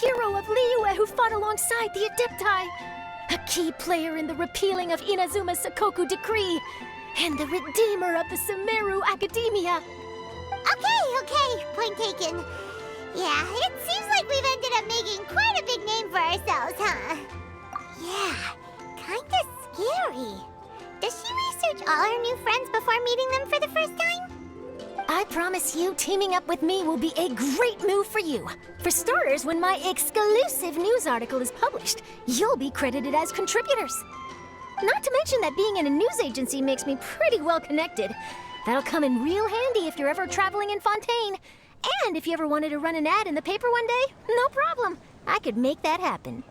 hero of Liyue who fought alongside the Adepti, a key player in the repealing of Inazuma's Sakoku Decree, and the redeemer of the Sumeru Academia. Okay, point taken. Yeah, it seems like we've ended up making quite a big name for ourselves, huh? Yeah, kinda scary. Does she research all her new friends before meeting them for the first time? I promise you, teaming up with me will be a great move for you. For starters, when my exclusive news article is published, you'll be credited as contributors. Not to mention that being in a news agency makes me pretty well connected. That'll come in real handy if you're ever traveling in Fontaine. And if you ever wanted to run an ad in the paper one day, no problem. I could make that happen.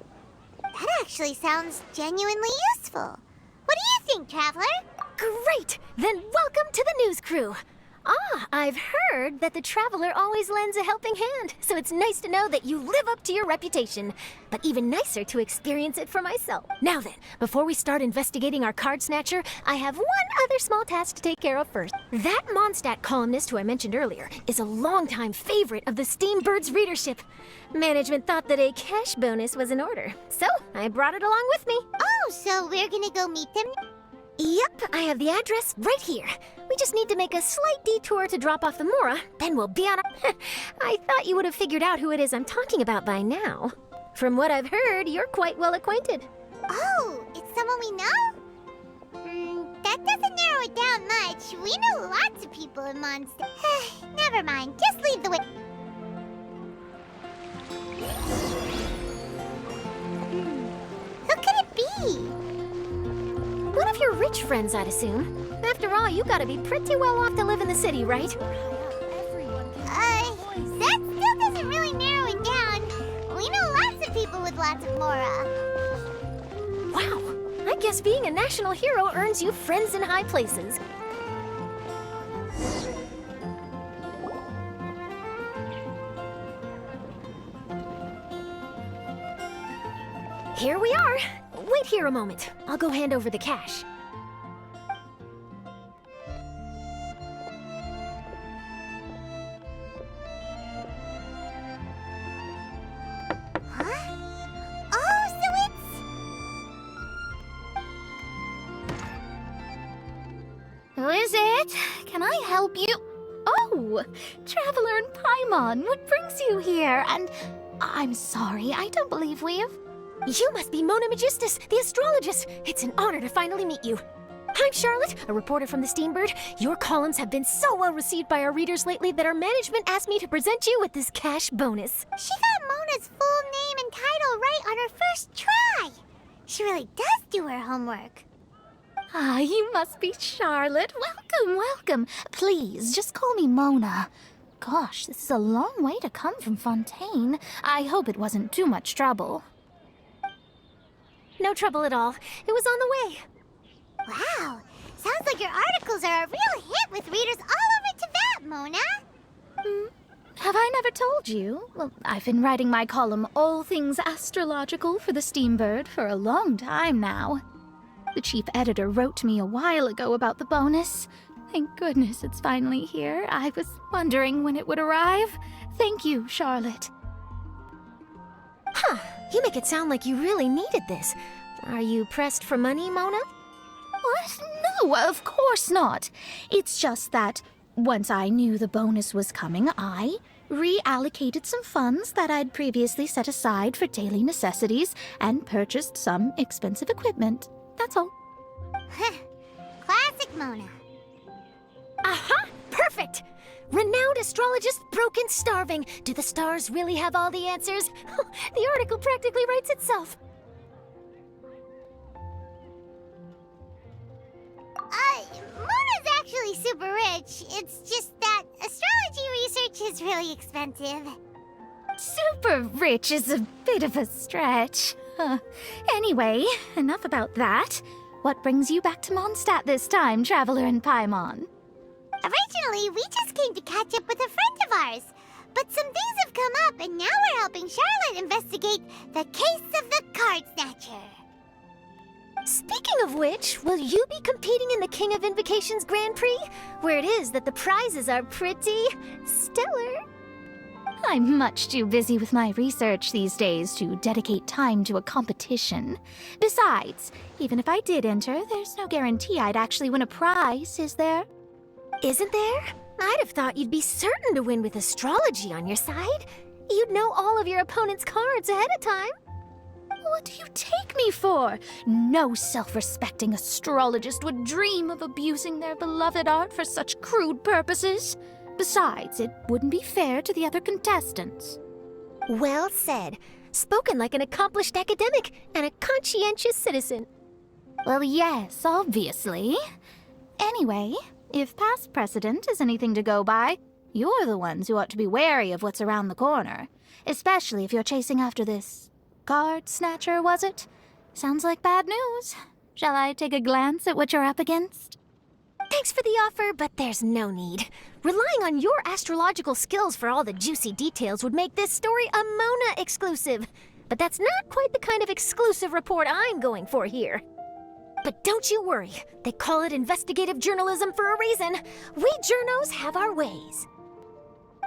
That actually sounds genuinely useful. What do you think, Traveler? Great! Then welcome to the news crew. I've heard that the Traveler always lends a helping hand, so it's nice to know that you live up to your reputation. But even nicer to experience it for myself. Now then, before we start investigating our card snatcher, I have one other small task to take care of first. That Mondstadt columnist who I mentioned earlier is a longtime favorite of the Steambird's readership. Management thought that a cash bonus was in order, so I brought it along with me. Oh, so we're gonna go meet them? Yep, I have the address right here. We just need to make a slight detour to drop off the Mora, then we'll be on our... I thought you would have figured out who it is I'm talking about by now. From what I've heard, you're quite well acquainted. Oh, it's someone we know? That doesn't narrow it down much. We know lots of people in Mondstadt. Never mind, just lead the way. Who could it be? One of your rich friends, I'd assume. After all, you gotta be pretty well off to live in the city, right? That still doesn't really narrow it down. We know lots of people with lots of Mora. Wow, I guess being a national hero earns you friends in high places. Here we are. Wait here a moment. I'll go hand over the cash. Huh? Oh, so it's... Who is it? Can I help you? Oh, Traveler and Paimon, what brings you here? And I'm sorry, I don't believe we've... You must be Mona Magistus, the astrologist. It's an honor to finally meet you. I'm Charlotte, a reporter from the Steambird. Your columns have been so well received by our readers lately that our management asked me to present you with this cash bonus. She got Mona's full name and title right on her first try. She really does do her homework. Ah, you must be Charlotte. Welcome, welcome. Please, just call me Mona. Gosh, this is a long way to come from Fontaine. I hope it wasn't too much trouble. No trouble at all. It was on the way. Wow, sounds like your articles are a real hit with readers all over Tibet, Mona. Have I never told you? Well, I've been writing my column All Things Astrological for the Steambird for a long time now. The chief editor wrote to me a while ago about the bonus. Thank goodness it's finally here. I was wondering when it would arrive. Thank you, Charlotte. Huh, you make it sound like you really needed this. Are you pressed for money, Mona? What? No, of course not. It's just that once I knew the bonus was coming, I reallocated some funds that I'd previously set aside for daily necessities and purchased some expensive equipment. That's all. Classic Mona. Aha! Perfect! Renowned astrologist, broken, starving. Do the stars really have all the answers? The article practically writes itself. Mona's actually super rich. It's just that astrology research is really expensive. Super rich is a bit of a stretch. Anyway, enough about that. What brings you back to Mondstadt this time, Traveler and Paimon? Originally, we just came to catch up with a friend of ours. But some things have come up, and now we're helping Charlotte investigate the case of the Card Snatcher. Speaking of which, will you be competing in the King of Invocations Grand Prix? Where it is that the prizes are pretty stellar. I'm much too busy with my research these days to dedicate time to a competition. Besides, even if I did enter, there's no guarantee I'd actually win a prize, is there? Isn't there? I'd have thought you'd be certain to win with astrology on your side. You'd know all of your opponent's cards ahead of time. What do you take me for? No self-respecting astrologist would dream of abusing their beloved art for such crude purposes. Besides, it wouldn't be fair to the other contestants. Well said. Spoken like an accomplished academic and a conscientious citizen. Well, yes, obviously. Anyway, if past precedent is anything to go by, you're the ones who ought to be wary of what's around the corner. Especially if you're chasing after this card snatcher, was it? Sounds like bad news. Shall I take a glance at what you're up against? Thanks for the offer, but there's no need. Relying on your astrological skills for all the juicy details would make this story a Mona exclusive. But that's not quite the kind of exclusive report I'm going for here. But don't you worry. They call it investigative journalism for a reason. We journos have our ways.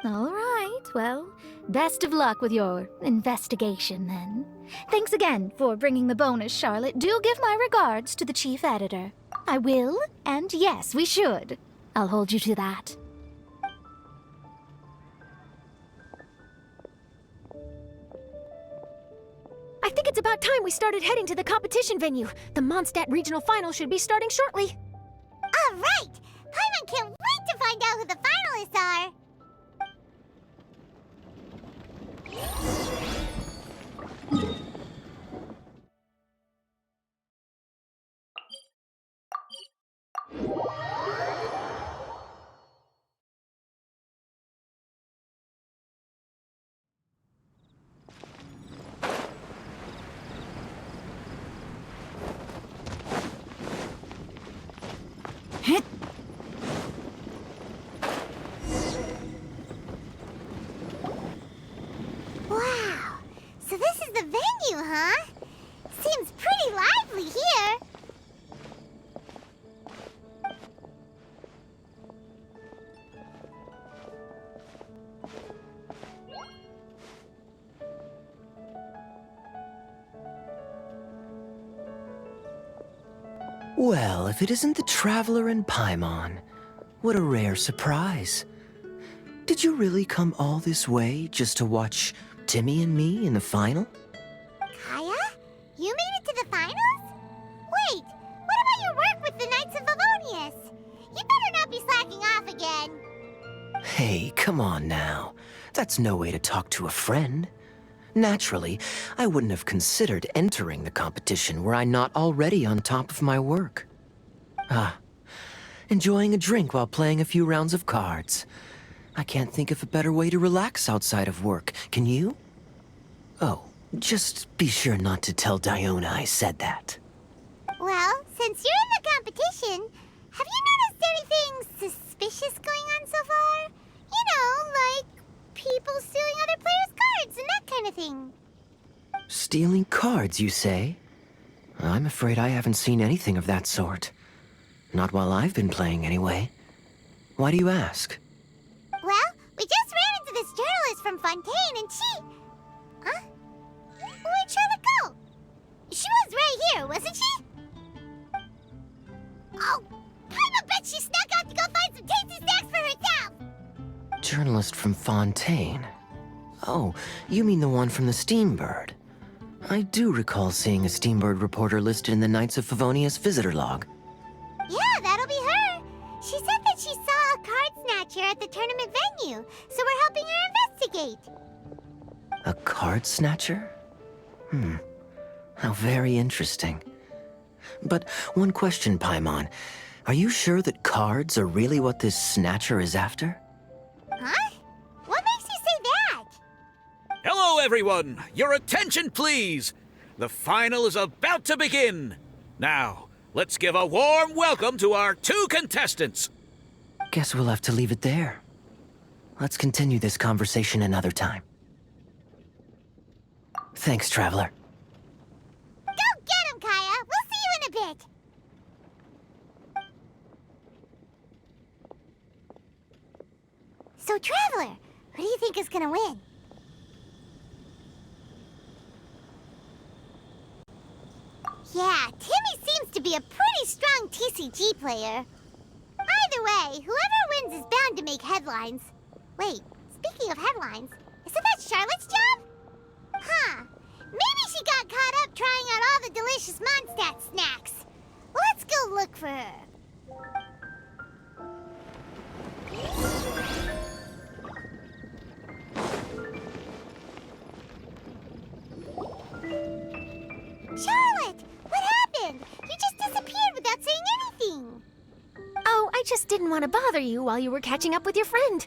All right, well, best of luck with your investigation, then. Thanks again for bringing the bonus, Charlotte. Do give my regards to the chief editor. I will, and yes, we should. I'll hold you to that. I think it's about time we started heading to the competition venue. The Mondstadt Regional Final should be starting shortly. All right! Paimon can't wait to find out who the finalists are! Wow! So this is the venue, huh? Seems pretty lively here. Well, if it isn't the Traveler and Paimon, what a rare surprise. Did you really come all this way just to watch Timmy and me in the final? Kaya? You made it to the finals? Wait, what about your work with the Knights of Favonius? You better not be slacking off again. Hey, come on now. That's no way to talk to a friend. Naturally, I wouldn't have considered entering the competition were I not already on top of my work. Enjoying a drink while playing a few rounds of cards. I can't think of a better way to relax outside of work, can you? Oh, just be sure not to tell Diona I said that. Well, since you're in the competition, have you noticed anything suspicious going on so far? You know, like people stealing other players' cards and that kind of thing. Stealing cards, you say? I'm afraid I haven't seen anything of that sort. Not while I've been playing, anyway. Why do you ask? Well, we just ran into this journalist from Fontaine and she... Huh? Where'd Charlotte go? She was right here, wasn't she? Oh, I bet she snuck out to go find some tasty snacks for herself! Journalist from Fontaine. Oh, you mean the one from the Steambird. I do recall seeing a Steambird reporter listed in the Knights of Favonius visitor log. Yeah, that'll be her. She said that she saw a card snatcher at the tournament venue, so we're helping her investigate. A card snatcher? How very interesting. But one question, Paimon. Are you sure that cards are really what this snatcher is after? Huh? What makes you say that? Hello, everyone! Your attention, please! The final is about to begin! Now, let's give a warm welcome to our two contestants! Guess we'll have to leave it there. Let's continue this conversation another time. Thanks, Traveler. Go get him, Kaya! We'll see you in a bit! So, Traveler, who do you think is gonna win? Yeah, Timmy seems to be a pretty strong TCG player. Either way, whoever wins is bound to make headlines. Wait, speaking of headlines, isn't that Charlotte's job? Huh. Maybe she got caught up trying out all the delicious Mondstadt snacks. Let's go look for her. Charlotte! What happened? You just disappeared without saying anything. Oh, I just didn't want to bother you while you were catching up with your friend.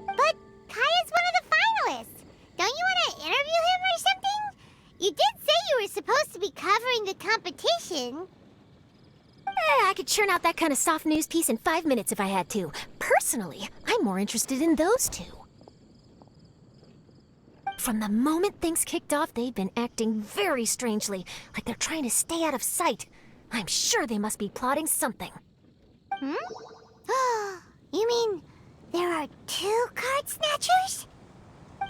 But Kaya's one of the finalists. Don't you want to interview him or something? You did say you were supposed to be covering the competition. I could churn out that kind of soft news piece in 5 minutes if I had to. Personally, I'm more interested in those two. From the moment things kicked off, they've been acting very strangely, like they're trying to stay out of sight. I'm sure they must be plotting something. Hmm? You mean there are 2 card snatchers?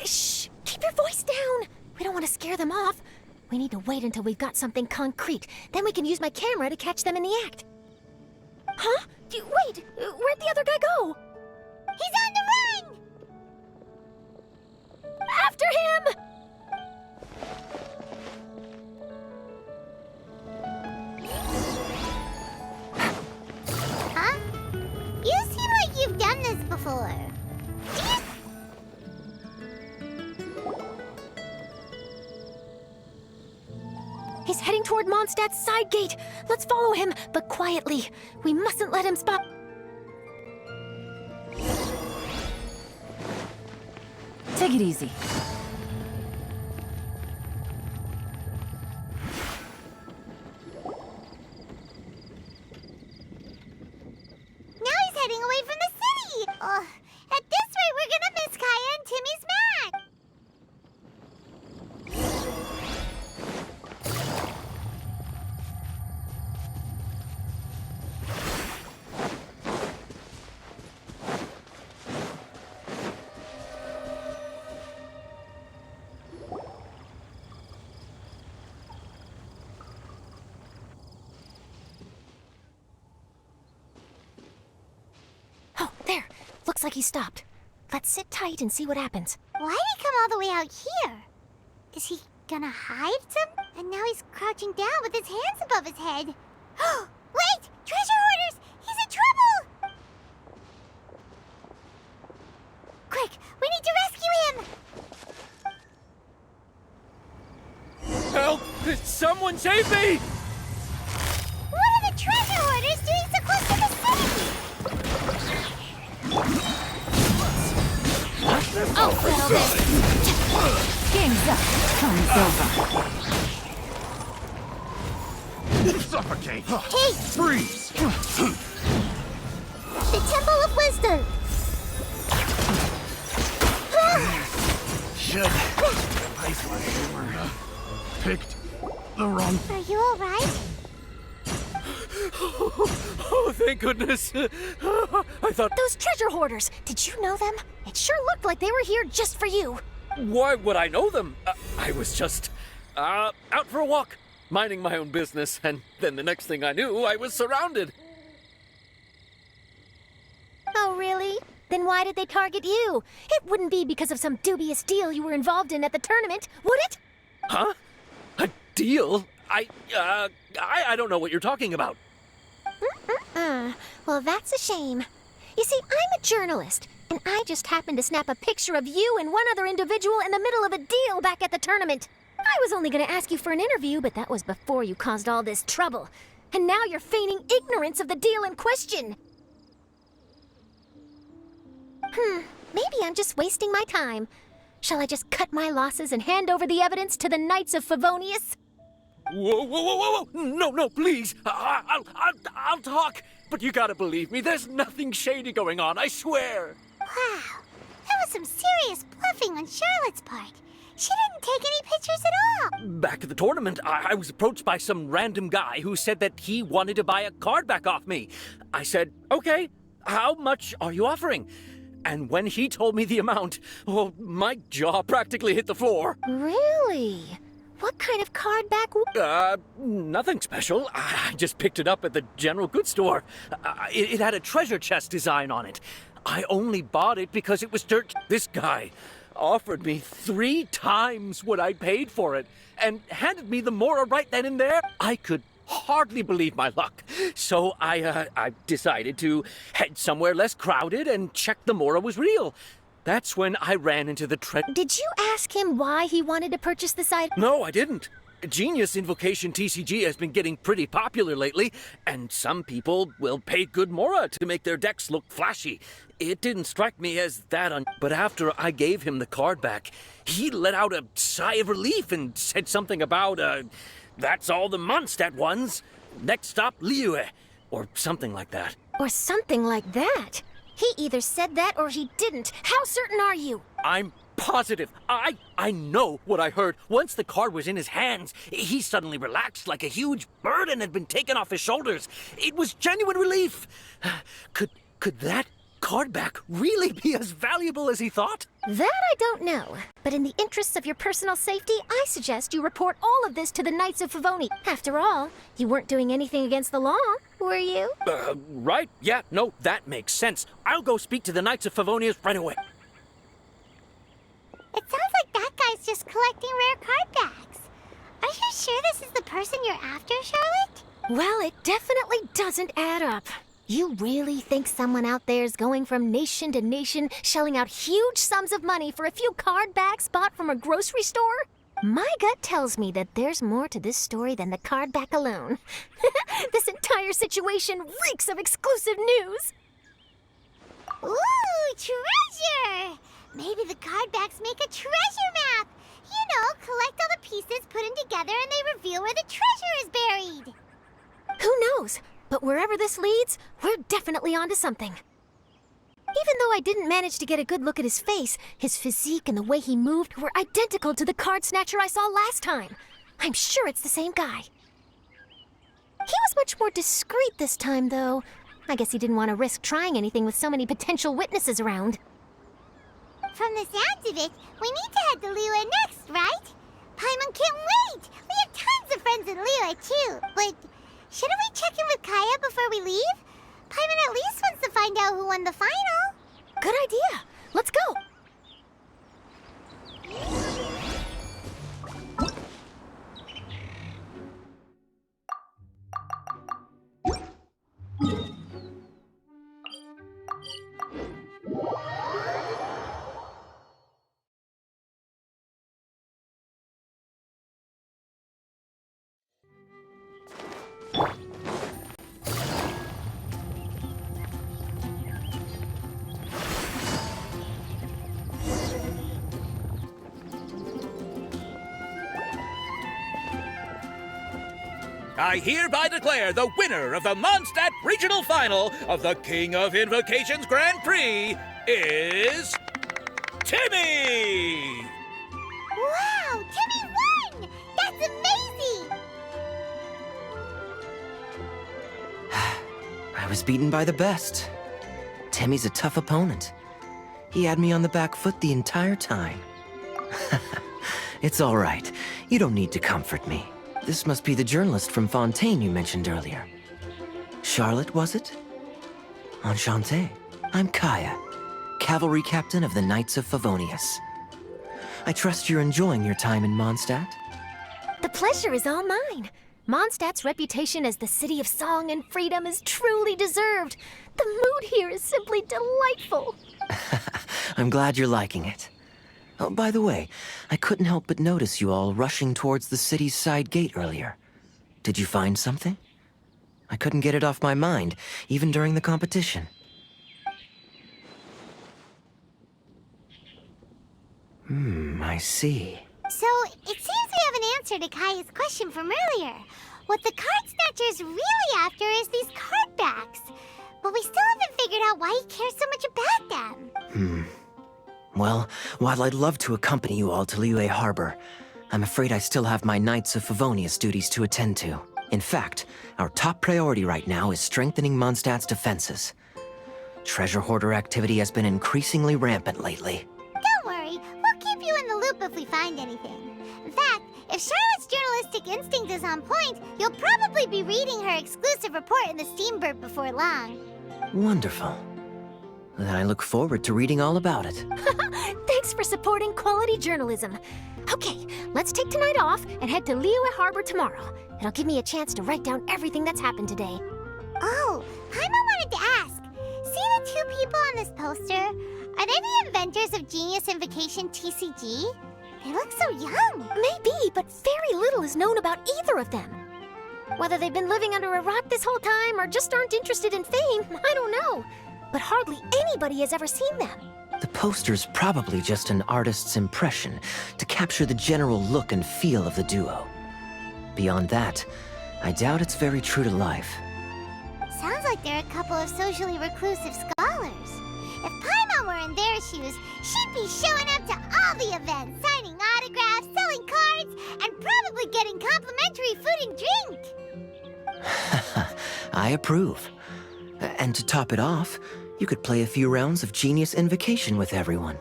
Shh! Keep your voice down! We don't want to scare them off. We need to wait until we've got something concrete. Then we can use my camera to catch them in the act. Huh? Wait! Where'd the other guy go? He's on the run! After him! Huh? You seem like you've done this before. He's heading toward Mondstadt's side gate. Let's follow him, but quietly. We mustn't let him spot. Take it easy. Now he's heading away from the city! At this rate, we're gonna miss Kaya and Timmy's match! Oh, there. Looks like he stopped. Let's sit tight and see what happens. Why'd he come all the way out here? Is he gonna hide some? And now he's crouching down with his hands above his head. Wait! Treasure hoarders! He's in trouble! Quick! We need to rescue him! Help! Someone save me! What are the treasure hoarders doing so close to the city? I'll settle this. Game's up. Time's over. Suffocate! Hey! Freeze! The Temple of Wisdom! Should. Ice my humor. Picked the wrong. Are you alright? Oh, thank goodness. I thought, Those treasure hoarders, did you know them? It sure looked like they were here just for you. why would I know them? I was just out for a walk, minding my own business, and then the next thing I knew, I was surrounded. Oh, really? Then why did they target you? It wouldn't be because of some dubious deal you were involved in at the tournament, would it? Huh? A deal? I don't know what you're talking about. Well, that's a shame. You see, I'm a journalist, and I just happened to snap a picture of you and one other individual in the middle of a deal back at the tournament. I was only going to ask you for an interview, but that was before you caused all this trouble. And now you're feigning ignorance of the deal in question. Maybe I'm just wasting my time. Shall I just cut my losses and hand over the evidence to the Knights of Favonius? Whoa! No, please. I'll talk. But you gotta believe me, there's nothing shady going on, I swear. Wow. That was some serious bluffing on Charlotte's part. She didn't take any pictures at all. Back at the tournament, I was approached by some random guy who said that he wanted to buy a card back off me. I said, okay, how much are you offering? And when he told me the amount, oh, my jaw practically hit the floor. Really? What kind of card back? Nothing special. I just picked it up at the general goods store. It had a treasure chest design on it. I only bought it because it was dirt. This guy offered me 3 times what I paid for it and handed me the Mora right then and there. I could hardly believe my luck. So I decided to head somewhere less crowded and check the Mora was real. That's when I ran into the Did you ask him why he wanted to purchase this item? No, I didn't. Genius Invocation TCG has been getting pretty popular lately, and some people will pay good Mora to make their decks look flashy. It didn't strike me as that but after I gave him the card back, he let out a sigh of relief and said something about, that's all the Mondstadt ones. Next stop, Liyue, or something like that. Or something like that? He either said that or he didn't. How certain are you? I'm positive. I know what I heard. Once the card was in his hands, he suddenly relaxed like a huge burden had been taken off his shoulders. It was genuine relief. Could that card back really be as valuable as he thought? That I don't know. But in the interests of your personal safety, I suggest you report all of this to the Knights of Favoni. After all, you weren't doing anything against the law, were you? Right. Yeah, no, that makes sense. I'll go speak to the Knights of Favonius right away. It sounds like that guy's just collecting rare card backs. Are you sure this is the person you're after, Charlotte? Well, it definitely doesn't add up. You really think someone out there is going from nation to nation, shelling out huge sums of money for a few card backs bought from a grocery store? My gut tells me that there's more to this story than the card back alone. This entire situation reeks of exclusive news. Ooh, treasure! Maybe the card backs make a treasure map. You know, collect all the pieces, put them together, and they reveal where the treasure is buried. Who knows? But wherever this leads, we're definitely onto something. Even though I didn't manage to get a good look at his face, his physique and the way he moved were identical to the card snatcher I saw last time. I'm sure it's the same guy. He was much more discreet this time, though. I guess he didn't want to risk trying anything with so many potential witnesses around. From the sounds of it, we need to head to Liyue next, right? Paimon can't wait! We have tons of friends in Liyue, too. But shouldn't we check in with Kaya before we leave? Paimon at least wants to find out who won the final. Good idea. Let's go. I hereby declare the winner of the Mondstadt Regional Final of the King of Invocations Grand Prix is Timmy! Wow, Timmy won! That's amazing! I was beaten by the best. Timmy's a tough opponent. He had me on the back foot the entire time. It's all right. You don't need to comfort me. This must be the journalist from Fontaine you mentioned earlier. Charlotte, was it? Enchanté. I'm Kaya, cavalry captain of the Knights of Favonius. I trust you're enjoying your time in Mondstadt? The pleasure is all mine. Mondstadt's reputation as the city of song and freedom is truly deserved. The mood here is simply delightful. I'm glad you're liking it. Oh, by the way, I couldn't help but notice you all rushing towards the city's side gate earlier. Did you find something? I couldn't get it off my mind, even during the competition. I see. So, it seems we have an answer to Kaya's question from earlier. What the card snatcher's really after is these card backs. But we still haven't figured out why he cares so much about them. Well, while I'd love to accompany you all to Liyue Harbor, I'm afraid I still have my Knights of Favonius duties to attend to. In fact, our top priority right now is strengthening Mondstadt's defenses. Treasure hoarder activity has been increasingly rampant lately. Don't worry, we'll keep you in the loop if we find anything. In fact, if Charlotte's athletic instinct is on point, you'll probably be reading her exclusive report in the Steambird before long. Wonderful. Then I look forward to reading all about it. Thanks for supporting quality journalism. Okay, let's take tonight off and head to Liyue Harbor tomorrow. It'll give me a chance to write down everything that's happened today. Oh, Paimon wanted to ask. See the two people on this poster? Are they the inventors of Genius Invocation TCG? They look so young. Maybe, but very little is known about either of them. Whether they've been living under a rock this whole time or just aren't interested in fame, I don't know. But hardly anybody has ever seen them. The poster's probably just an artist's impression to capture the general look and feel of the duo. Beyond that, I doubt it's very true to life. Sounds like they're a couple of socially reclusive scholars. If Paimon were in their shoes, she'd be showing up to all the events, signing autographs, selling cards, and probably getting complimentary food and drink. I approve. And to top it off, you could play a few rounds of Genius Invocation with everyone.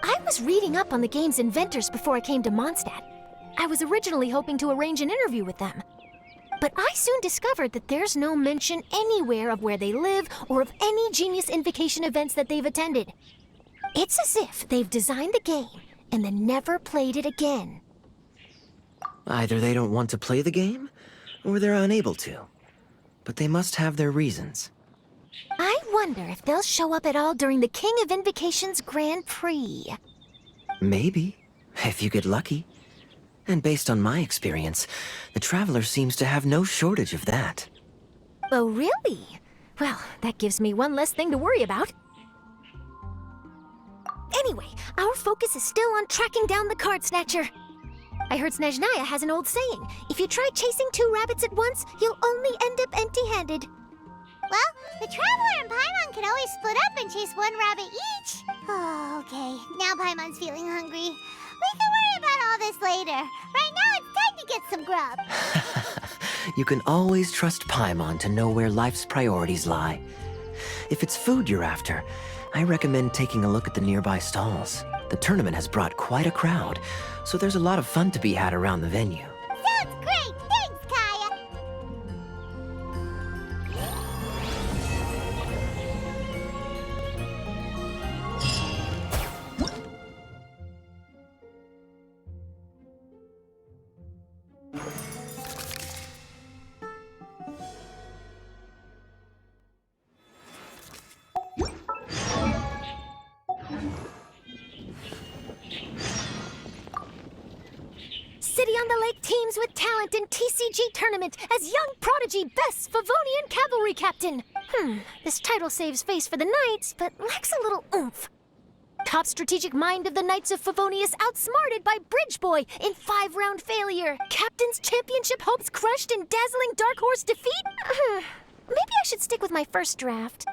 I was reading up on the game's inventors before I came to Mondstadt. I was originally hoping to arrange an interview with them. But I soon discovered that there's no mention anywhere of where they live or of any Genius Invocation events that they've attended. It's as if they've designed the game and then never played it again. Either they don't want to play the game, or they're unable to. But they must have their reasons. I wonder if they'll show up at all during the King of Invocation's Grand Prix. Maybe, if you get lucky. And based on my experience, the Traveler seems to have no shortage of that. Oh, really? Well, that gives me one less thing to worry about. Anyway, our focus is still on tracking down the card snatcher. I heard Snezhnaya has an old saying, if you try chasing two rabbits at once, you'll only end up empty-handed. Well, the Traveler and Paimon can always split up and chase one rabbit each. Oh, okay. Now Paimon's feeling hungry. We can worry about all this later. Right now, it's time to get some grub. You can always trust Paimon to know where life's priorities lie. If it's food you're after, I recommend taking a look at the nearby stalls. The tournament has brought quite a crowd, so there's a lot of fun to be had around the venue. Sounds great! Thanks, Kaya! City on the Lake teams with talent in TCG tournament as young prodigy best Favonian cavalry captain. This title saves face for the Knights, but lacks a little oomph. Top strategic mind of the Knights of Favonius outsmarted by Bridge Boy in 5-round failure. Captain's championship hopes crushed in dazzling Dark Horse defeat? Maybe I should stick with my first draft.